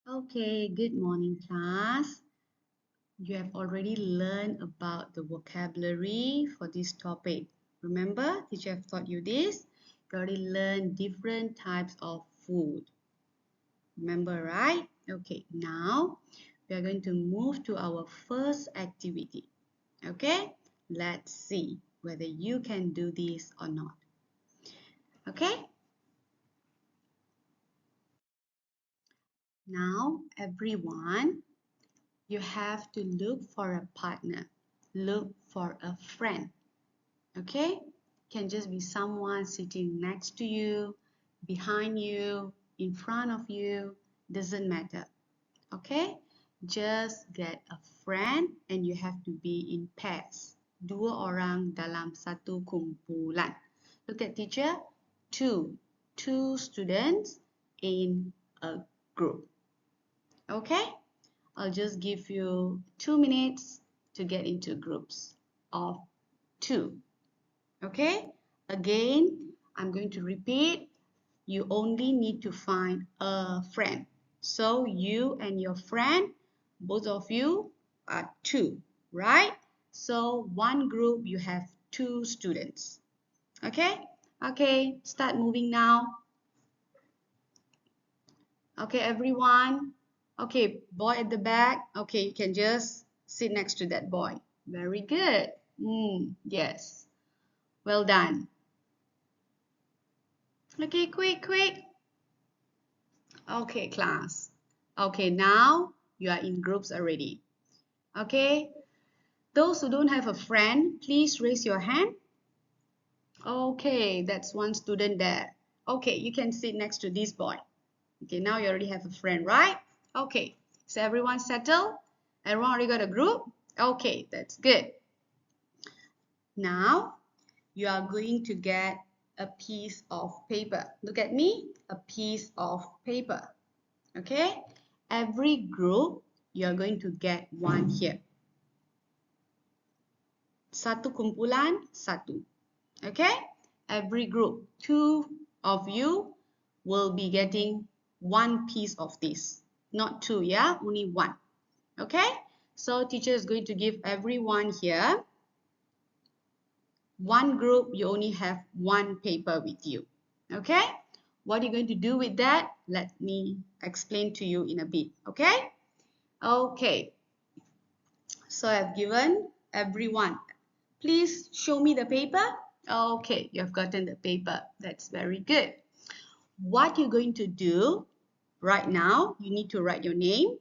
Okay, good morning, class. You have already learned about the vocabulary for this topic. Remember, teacher have taught you this. You already learned different types of food. Remember, right? Okay, now we are going to move to our first activity. Okay, let's see whether you can do this or not. Okay, now everyone, you have to look for a partner, look for a friend. Okay, can just be someone sitting next to you, behind you, in front of you, doesn't matter. Okay, just get a friend and you have to be in pairs. Dua orang dalam satu kumpulan. Look at teacher, two students in a group. Okay, I'll just give you 2 minutes to get into groups of two. Okay, again, I'm going to repeat. You only need to find a friend. So you and your friend, both of you are two, right? So one group, you have two students. Okay, okay, start moving now. Okay, everyone. Okay, boy at the back. Okay, you can just sit next to that boy. Very good. Yes. Well done. Okay, quick. Okay, class. Okay, now you are in groups already. Okay, those who don't have a friend, please raise your hand. Okay, that's one student there. Okay, you can sit next to this boy. Okay, now you already have a friend, right? Okay, so everyone settled? Everyone already got a group? Okay, that's good. Now, you are going to get a piece of paper. Look at me, a piece of paper. Okay, every group, you are going to get one here. Satu kumpulan, satu. Okay, every group, two of you will be getting one piece of this. Not two, yeah, only one. Okay, so teacher is going to give everyone here one group, you only have one paper with you. Okay, what are you going to do with that? Let me explain to you in a bit. Okay, okay, so I've given everyone. Please show me the paper. Okay, you have gotten the paper. That's very good. What you're going to do right now, you need to write your name.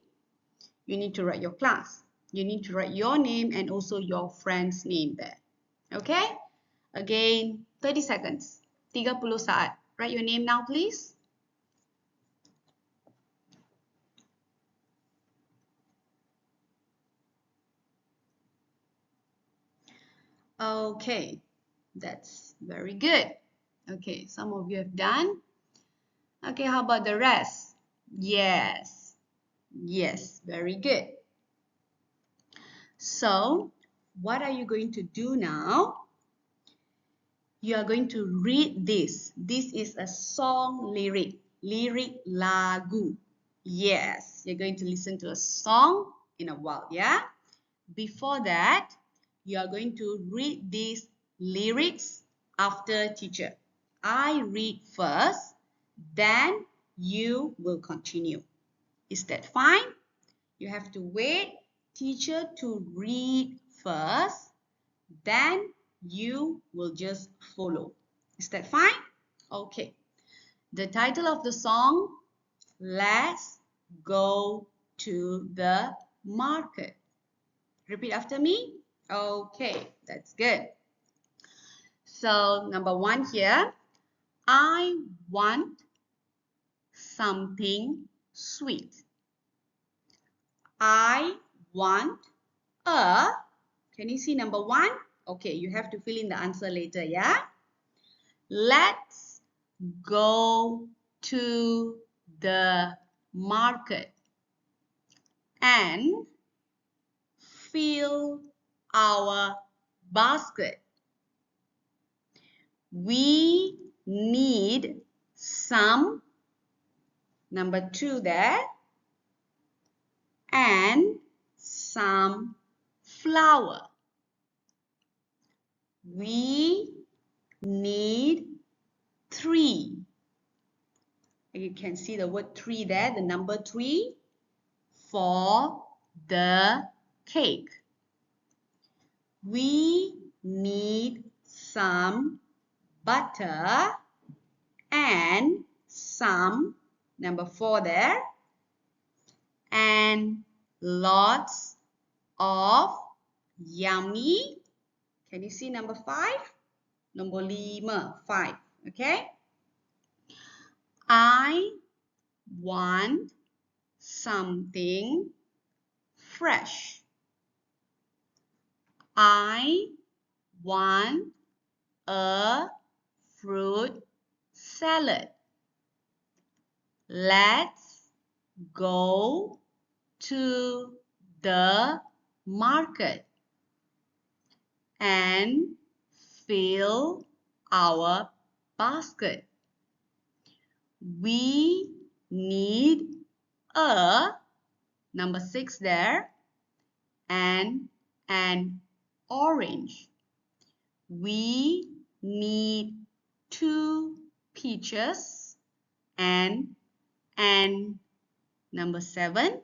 You need to write your class. You need to write your name and also your friend's name there. Okay? Again, 30 seconds. 30 saat. Write your name now, please. Okay, that's very good. Okay, some of you have done. Okay, how about the rest? Yes, yes, very good. So, what are you going to do now? You are going to read this. This is a song lyric. Lyric lagu. Yes, you're going to listen to a song in a while, yeah? Before that, you are going to read these lyrics after teacher. I read first, then you will continue. Is that fine? You have to wait teacher to read first, then you will just follow. Is that fine? Okay. The title of the song, Let's Go to the Market. Repeat after me. Okay, that's good. So, number one here, I want something sweet. I want a, can you see number one? Okay, you have to fill in the answer later, yeah? Let's go to the market and fill our basket. We need some, number two there, and some flour. We need 3. You can see the word 3 there, the number 3 for the cake. We need some butter and some, number 4 there, and lots of yummy. Can you see number 5? Number 5. Okay. I want something fresh. I want a fruit salad. Let's go to the market and fill our basket. We need a, number 6 there, and an orange. We need 2 peaches and number 7.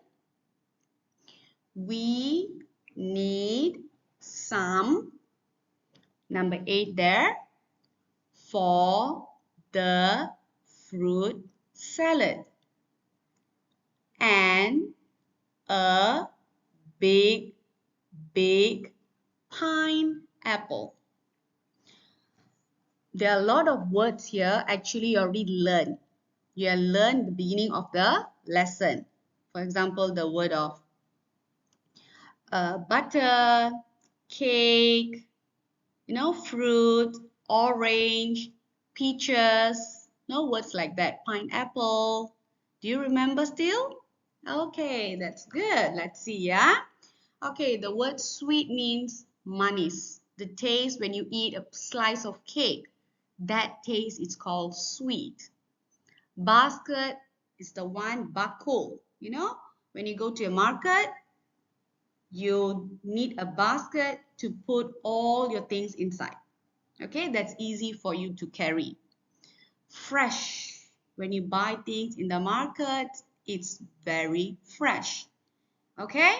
We need some, number 8 there, for the fruit salad, and a big pineapple. There are a lot of words here actually you already learned. You have learned the beginning of the lesson. For example, the word of butter, cake, fruit, orange, peaches, words like that, pineapple. Do you remember still? Okay, that's good. Let's see, yeah? Okay, the word sweet means manis. The taste when you eat a slice of cake, that taste is called sweet. Basket is the one, bakul. When you go to a market, you need a basket to put all your things inside. Okay, that's easy for you to carry. Fresh. When you buy things in the market, it's very fresh. Okay?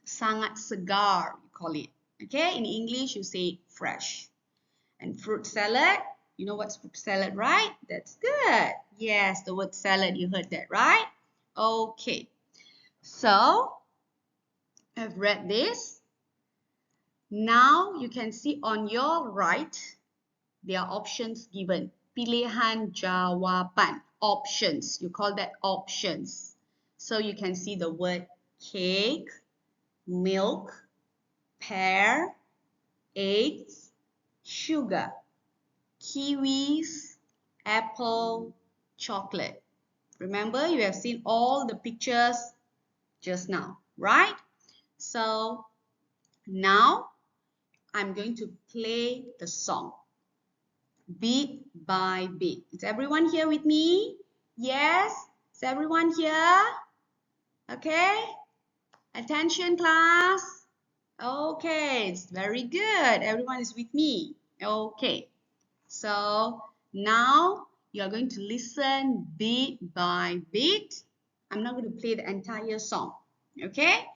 Sangat segar, you call it. Okay, in English, you say fresh. And fruit salad, you know what's fruit salad, right? That's good. Yes, the word salad, you heard that, right? Okay. So, I've read this. Now, you can see on your right, there are options given. Pilihan jawapan. Options. You call that options. So, you can see the word cake, milk, pear, eggs, sugar, kiwis, apple, chocolate. Remember, you have seen all the pictures just now, right? So now I'm going to play the song bit by bit. Is everyone here with me? Yes? Is everyone here? Okay? Attention, class. Okay, it's very good. Everyone is with me. Okay. So now you are going to listen bit by bit. I'm not going to play the entire song. Okay?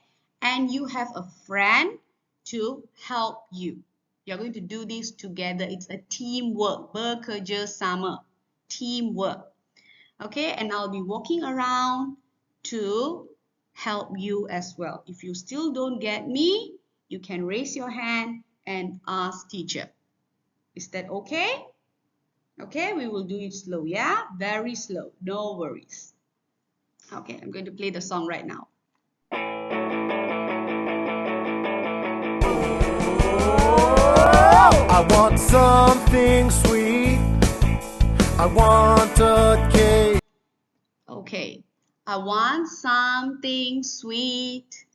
And you have a friend to help you. You're going to do this together. It's a teamwork. Bekerja sama. Teamwork. Okay? And I'll be walking around to help you as well. If you still don't get me, you can raise your hand and ask teacher. Is that okay? Okay, we will do it slow, yeah? Very slow, no worries. Okay, I'm going to play the song right now. I want something sweet. I want a cake. Okay, I want something sweet.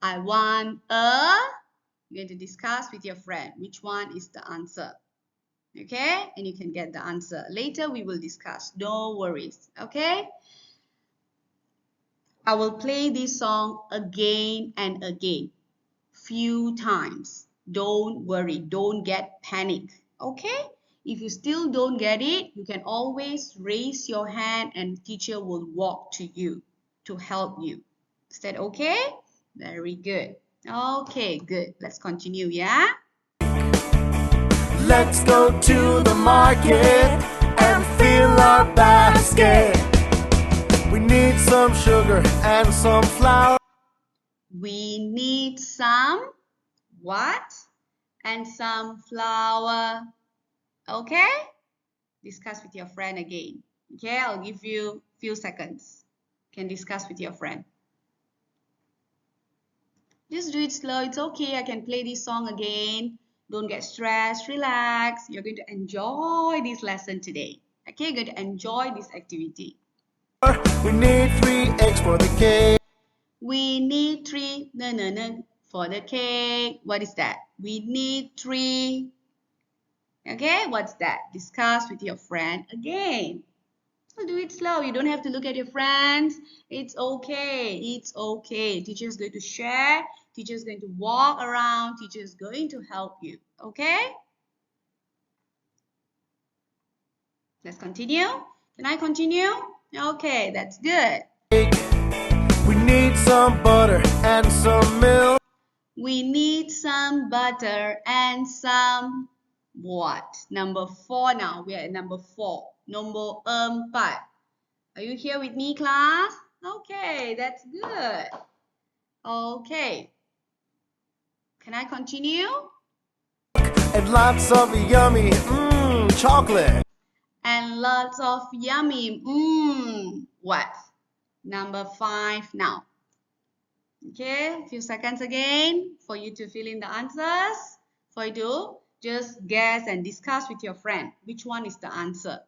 I want a... You're going to discuss with your friend which one is the answer. Okay, and you can get the answer. Later we will discuss, no worries. Okay? I will play this song again and again, few times. Don't worry, don't get panic, okay? If you still don't get it, you can always raise your hand and teacher will walk to you to help you. Is that okay? Very good. Okay, good. Let's continue, yeah? Let's go to the market and fill our basket. We need some sugar and some flour. We need some what? And some flour. Okay? Discuss with your friend again. Okay, I'll give you a few seconds. You can discuss with your friend. Just do it slow. It's okay. I can play this song again. Don't get stressed. Relax. You're going to enjoy this lesson today. Okay, you're going to enjoy this activity. We need 3 eggs for the cake. We need 3 for the cake. What is that? We need 3. Okay, what's that? Discuss with your friend again. So do it slow. You don't have to look at your friends. It's okay. It's okay. Teacher is going to share. Teacher is going to walk around. Teacher is going to help you. Okay? Let's continue. Can I continue? Okay, that's good. We need some butter and some milk. We need some butter and some what? Number 4 now. We are at number 4. Nombor 4. Are you here with me, class? Okay, that's good. Okay. Can I continue? And lots of yummy chocolate. And lots of yummy, what? Number 5 now. Okay, a few seconds again for you to fill in the answers. For you to just guess and discuss with your friend. Which one is the answer?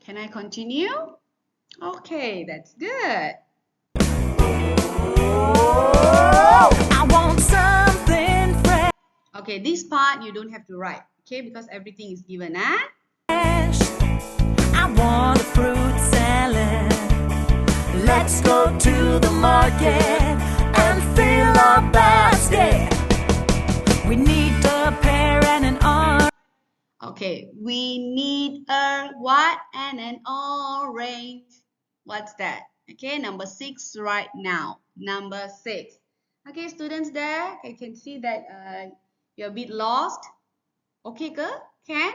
Can I continue? Okay, that's good. I want something fresh. Okay, this part you don't have to write, okay, because everything is given, I want a fruit salad. Let's go to the market and fill our basket. We need a pear and an orange. Okay, we need a what and an orange. What's that? Okay, number 6 right now. Number 6. Okay, students there, I can see that you're a bit lost. Okay, Can?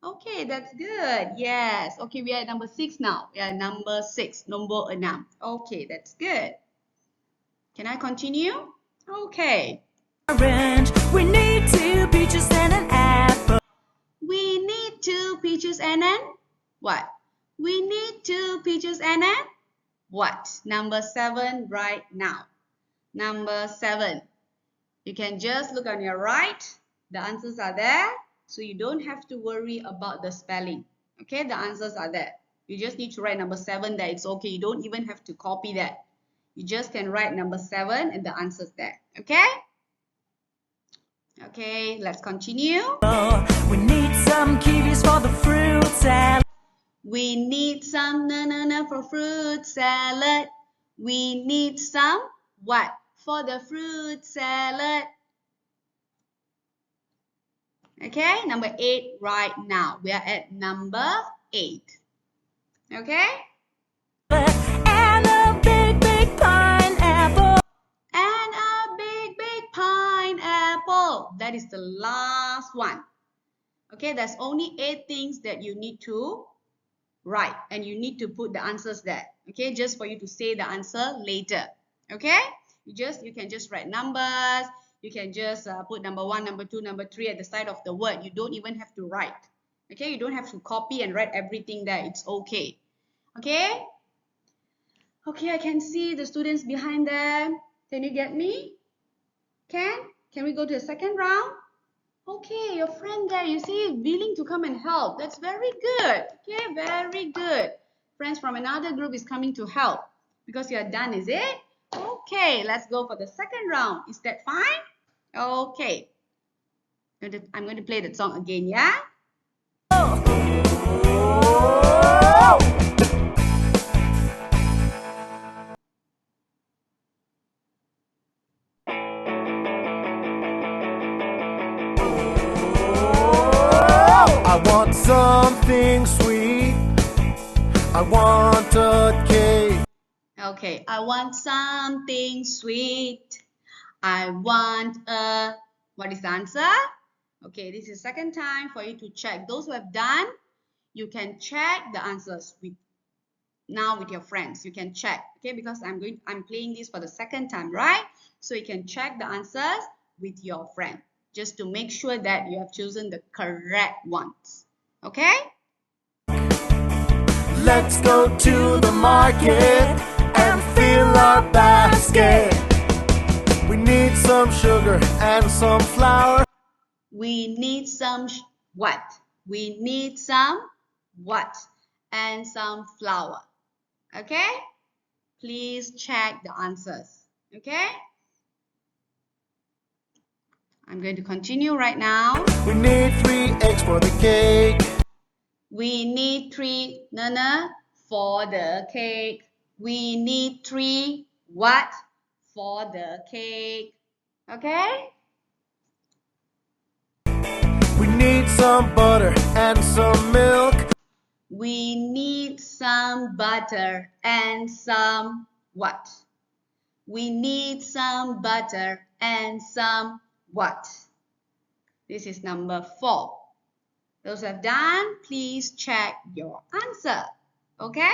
Okay, that's good. Yes. Okay, we are at number 6 now. We are at number 6. Nombor 6. Okay, that's good. Can I continue? Okay. Orange. We need 2 peaches and an apple. We need 2 peaches and an what? We need 2 peaches and an what? Number 7 right now. Number 7. You can just look on your right. The answers are there. So you don't have to worry about the spelling. Okay, the answers are there. You just need to write number 7 there. It's okay. You don't even have to copy that. You just can write number 7 and the answers there. Okay? Okay, let's continue. We need some kiwis for the fruit salad. We need some for fruit salad. We need some what? For the fruit salad. Okay, number 8 right now. We are at number 8. Okay? And a big, big pineapple. And a big, big pineapple. That is the last one. Okay, there's only 8 things that you need to write. And you need to put the answers there. Okay, just for you to say the answer later. Okay? You can just write numbers. You can just put number 1, number 2, number 3 at the side of the word. You don't even have to write. Okay, you don't have to copy and write everything there. It's okay. Okay? Okay, I can see the students behind them. Can you get me? Can we go to the second round? Okay, your friend there, you see, is willing to come and help. That's very good. Okay, very good. Friends from another group is coming to help. Because you are done, is it? Okay, let's go for the second round. Is that fine? Okay. I'm going to play that song again, yeah? I want a cake. Okay, I want something sweet. I want a, what is the answer? Okay, this is second time for you to check. Those who have done, you can check the answers with your friends. You can check, okay, because I'm playing this for the second time, right? So you can check the answers with your friend just to make sure that you have chosen the correct ones. Okay? Let's go to the market and fill our basket. We need some sugar and some flour. We need some what? We need some what? And some flour. Okay? Please check the answers. Okay? I'm going to continue right now. We need 3 eggs for the cake. We need 3 nana for the cake. We need 3 what for the cake? Okay? We need some butter and some milk. We need some butter and some what? We need some butter and some what? This is number 4. Those who have done, please check your answer. Okay?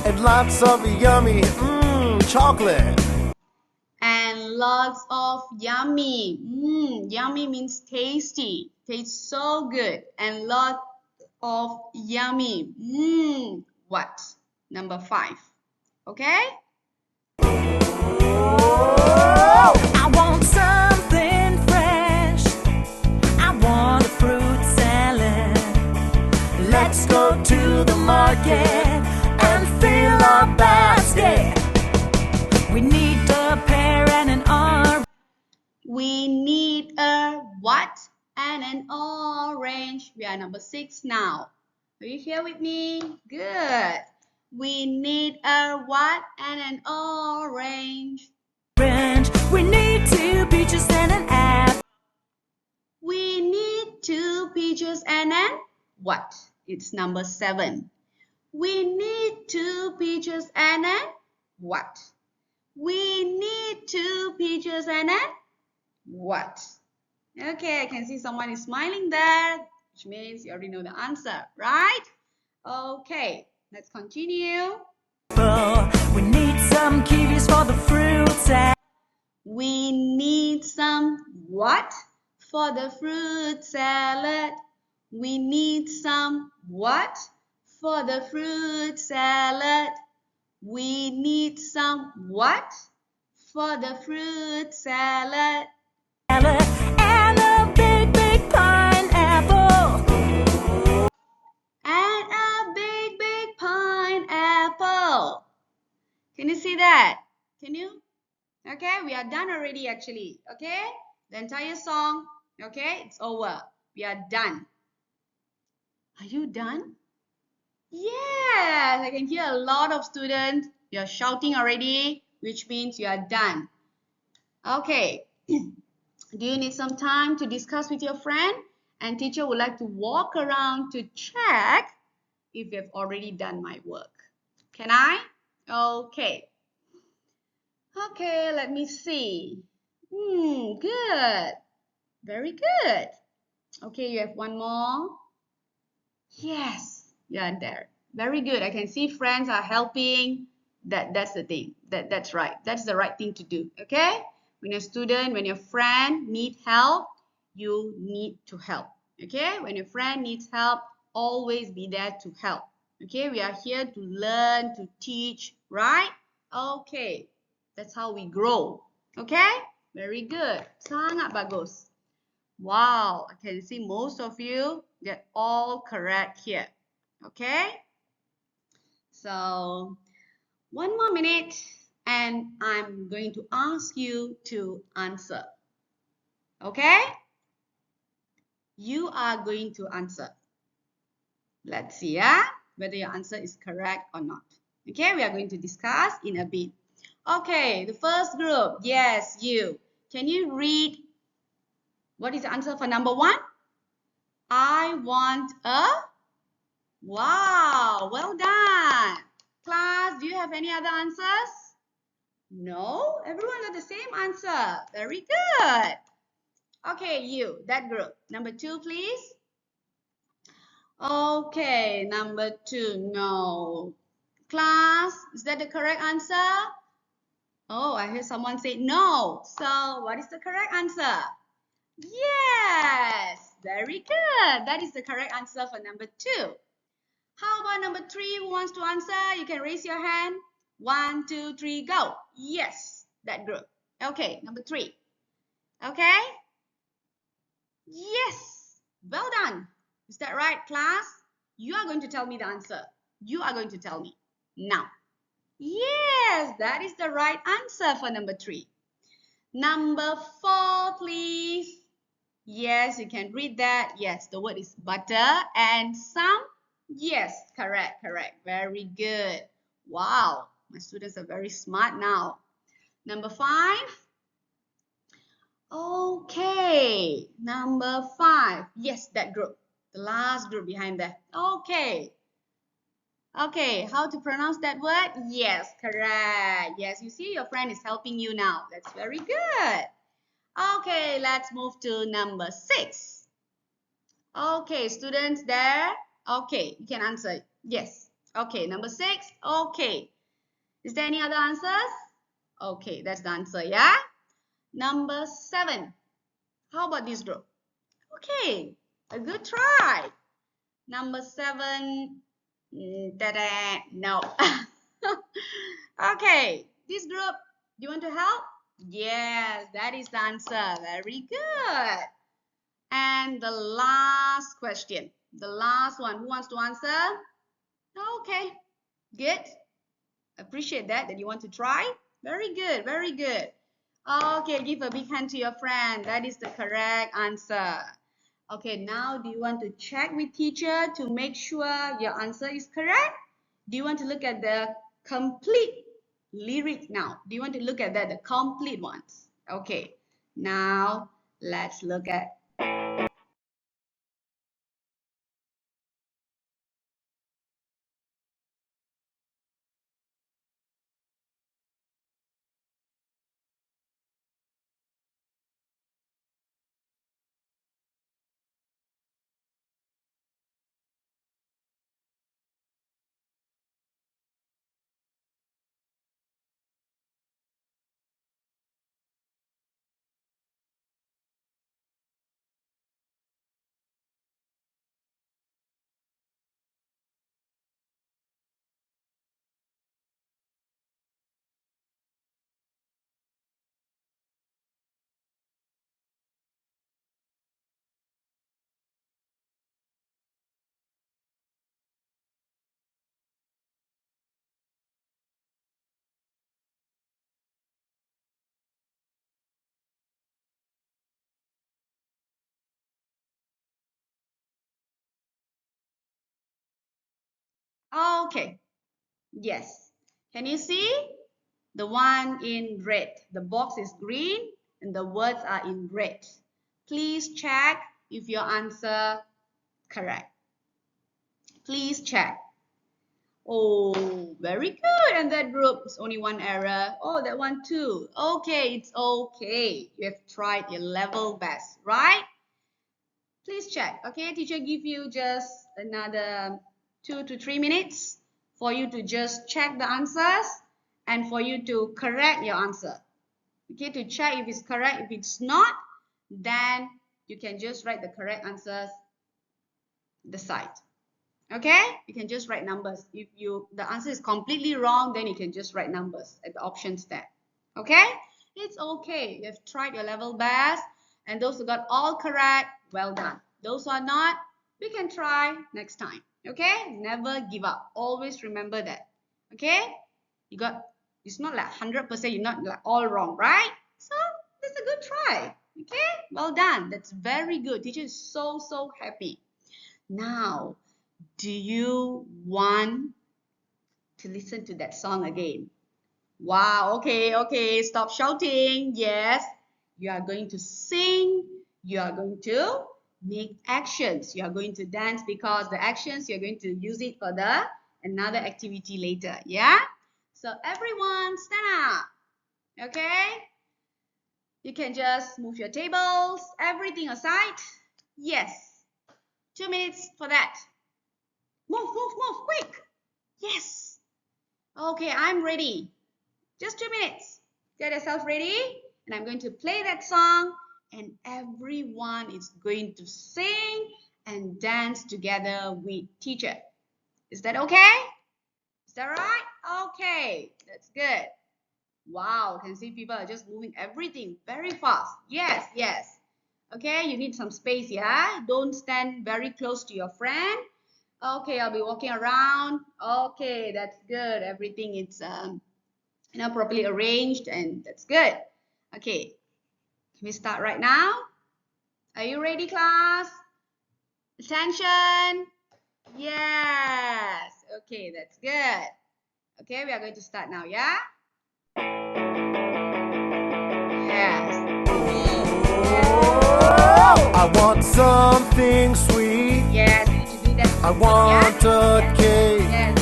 And lots of yummy chocolate. And lots of yummy. Yummy means tasty. Tastes so good. And lots of yummy. What? Number 5. Okay? I want something fresh. I want a fruit salad. Let's go to the market and fill our basket. We need a pear and an orange. We need a what and an orange. We are number 6 now. Are you here with me? Good. We need a what and an orange. We need 2 peaches and an apple. We need 2 peaches and an what? It's number 7. We need 2 peaches and an what? We need 2 peaches and an what? Okay, I can see someone is smiling there, which means you already know the answer, right? Okay, let's continue. We need some kiwis for the fruit salad. We need some what for the fruit salad? We need some what for the fruit salad? We need some what for the fruit salad? And a big, big pineapple. And a big, big pineapple. Can you see that? Can you? Okay, we are done already actually. Okay, the entire song. Okay, it's over. We are done. Are you done? Yes, I can hear a lot of students. You are shouting already, which means you are done. Okay. Do you need some time to discuss with your friend? And teacher would like to walk around to check if you've already done my work. Can I? Okay. Okay, let me see. Good. Very good. Okay, you have one more. Yes, you are there. Very good. I can see friends are helping. That's the thing. That's right. That's the right thing to do. Okay? When your student, when your friend need help, you need to help. Okay? When your friend needs help, always be there to help. Okay? We are here to learn, to teach, right? Okay. That's how we grow. Okay? Very good. Sangat bagus. Wow, I can see most of you get all correct here. Okay? So, one more minute and I'm going to ask you to answer. Okay? You are going to answer. Let's see whether your answer is correct or not. Okay, we are going to discuss in a bit. Okay, the first group. Yes, you. Can you read what is the answer for number 1? I want a, wow, Wow, well done. Class, do you have any other answers? No, everyone got the same answer. Very good. Okay, you, that group. Number 2, please. Okay, number 2, no. Class, is that the correct answer? Oh, I hear someone say no. So, what is the correct answer? Yes, very good. That is the correct answer for number 2. How about number 3? Who wants to answer? You can raise your hand. 1, 2, 3, go. Yes, that group. Okay, number 3. Okay? Yes. Well done. Is that right, class? You are going to tell me the answer. You are going to tell me. Now. Yes, that is the right answer for number 3. Number 4, please. Yes, you can read that. Yes, the word is butter and some. Yes, correct, correct. Very good. Wow, my students are very smart now. Number 5. Okay, number 5. Yes, that group. The last group behind that. Okay. Okay, how to pronounce that word? Yes, correct. Yes, you see your friend is helping you now. That's very good. Okay, let's move to number 6. Okay, students there. Okay, you can answer. Yes. Okay, number 6. Okay. Is there any other answers? Okay, that's the answer, yeah? Number 7. How about this group? Okay, a good try. Number 7. No. Okay, this group, do you want to help? Yes, that is the answer. Very good. And the last question, the last one, who wants to answer? Okay, good. Appreciate that you want to try. Very good, very good. Okay, give a big hand to your friend. That is the correct answer. Okay, now do you want to check with teacher to make sure your answer is correct? Do you want to look at the complete lyric now? Do you want to look at that, the complete ones? Okay, now let's look at. Okay, yes. Can you see? The one in red. The box is green and the words are in red. Please check if your answer correct. Please check. Oh, very good. And that group is only one error. Oh, that one too. Okay, it's okay. You have tried your level best, right? Please check. Okay, teacher give you just another 2 to 3 minutes for you to just check the answers and for you to correct your answer. Okay, to check if it's correct. If it's not, then you can just write the correct answers the side. Okay, you can just write numbers. If the answer is completely wrong, then you can just write numbers at the options tab. Okay, it's okay. You have tried your level best, and those who got all correct, well done. Those who are not, we can try next time. Okay, never give up. Always remember that. Okay, it's not like 100%, you're not like all wrong, right? So that's a good try. Okay, well done. That's very good. Teacher is so happy. Now, do you want to listen to that song again? Wow, okay, stop shouting. Yes, you are going to sing, you are going to make actions, you are going to dance because the actions you're going to use it for the another activity later. Yeah? So everyone stand up. Okay? You can just move your tables, everything aside. Yes. 2 minutes for that. Move, quick. Yes. Okay, I'm ready. Just 2 minutes. Get yourself ready. And I'm going to play that song. And everyone is going to sing and dance together with teacher. Is that okay? Is that right? Okay, that's good. Wow, can see people are just moving everything very fast. Yes, yes. Okay, you need some space, yeah? Don't stand very close to your friend. Okay, I'll be walking around. Okay, that's good. Everything is properly arranged, and that's good. Okay, can we start right now? Are you ready, class? Attention. Yes. Okay, that's good. Okay, we are going to start now, yeah? Yes. I want something sweet. Yes, you need to do that. I want a cake. Yes.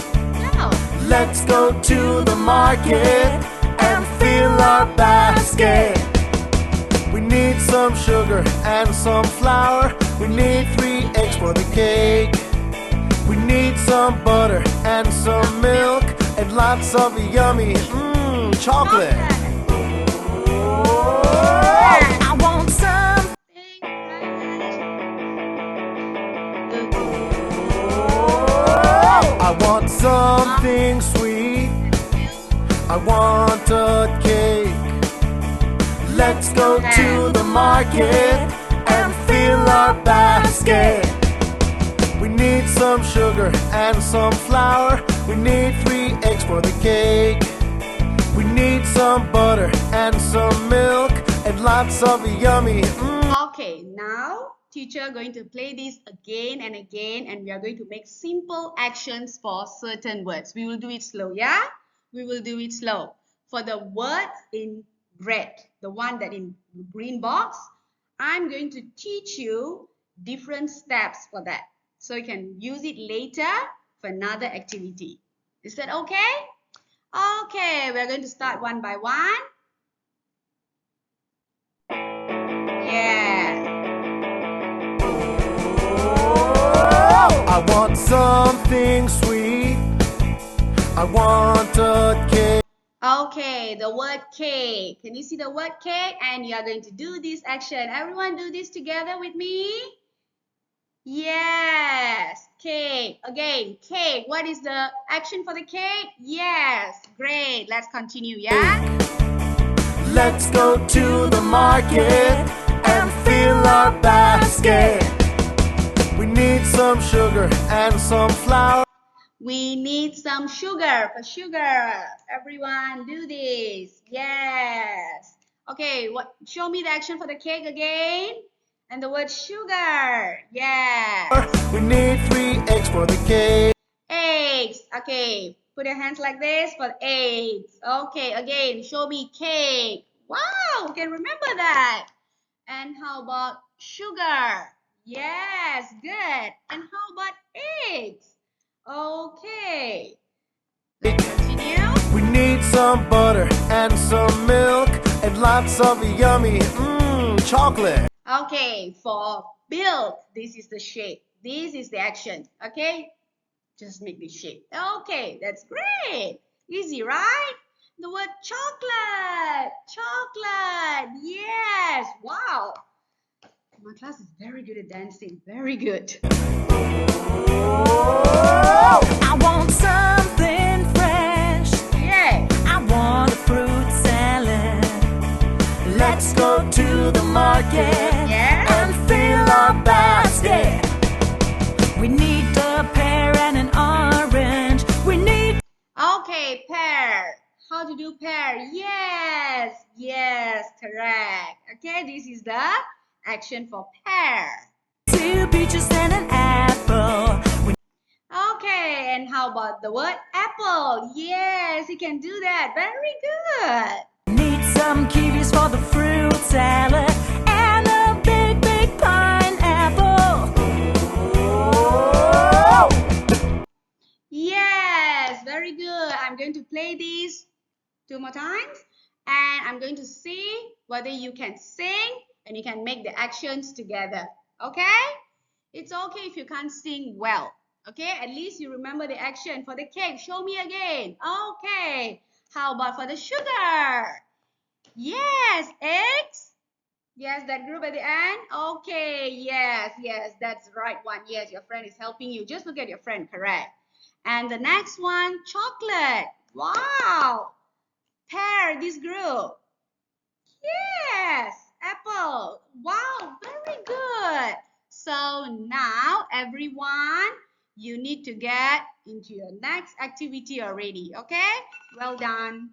No. Let's go to the market and fill our basket. We need some sugar and some flour. We need 3 eggs for the cake. We need some butter and some milk and lots of yummy chocolate. I want something fresh. I want something sweet. I want a cake. Let's go to the market and fill our basket. We need some sugar and some flour. We need 3 eggs for the cake. We need some butter and some milk and lots of yummy. Okay, now teacher going to play this again and again, and we are going to make simple actions for certain words. We will do it slow, yeah? We will do it slow. For the words in red, the one that in green box, I'm going to teach you different steps for that. So you can use it later for another activity. Is that okay? Okay, we're going to start one by one. Yeah. I want something sweet. I want a cake. Okay, the word cake. Can you see the word cake? And you are going to do this action. Everyone do this together with me. Yes, cake. Again, cake. What is the action for the cake? Yes, great. Let's continue, yeah? Let's go to the market and fill our basket. We need some sugar and some flour. We need some sugar for sugar. Everyone do this. Yes. Okay, show me the action for the cake again. And the word sugar. Yes. We need 3 eggs for the cake. Eggs. Okay, put your hands like this for eggs. Okay, again, show me cake. Wow, can remember that. And how about sugar? Yes, good. And how about eggs? Okay. Let's continue. We need some butter and some milk and lots of yummy chocolate. Okay, for build, this is the shape. This is the action. Okay, just make this shape. Okay, that's great. Easy, right? The word chocolate. Chocolate. Yes. Wow. My class is very good at dancing. Very good. I want something fresh. Yeah. I want a fruit salad. Let's go to the market and fill our basket. We need a pear and an orange. We need... Okay, pear. How to do pear? Yes. Yes, correct. Okay, this is the action for pear. 2 peaches and an apple. Okay, and how about the word apple? Yes, you can do that. Very good. Need some kiwis for the fruit salad and a big, big pineapple. Yes. Very good. I'm going to play these 2 more times, and I'm going to see whether you can sing and you can make the actions together. Okay? It's okay if you can't sing well. Okay? At least you remember the action. For the cake, show me again. Okay. How about for the sugar? Yes, eggs. Yes, that group at the end. Okay, yes, yes, that's the right one. Yes, your friend is helping you. Just look at your friend, correct. And the next one, chocolate. Wow. Pear, this group. Yes, apple. Wow, very good. So now, everyone, you need to get into your next activity already, okay? Well done.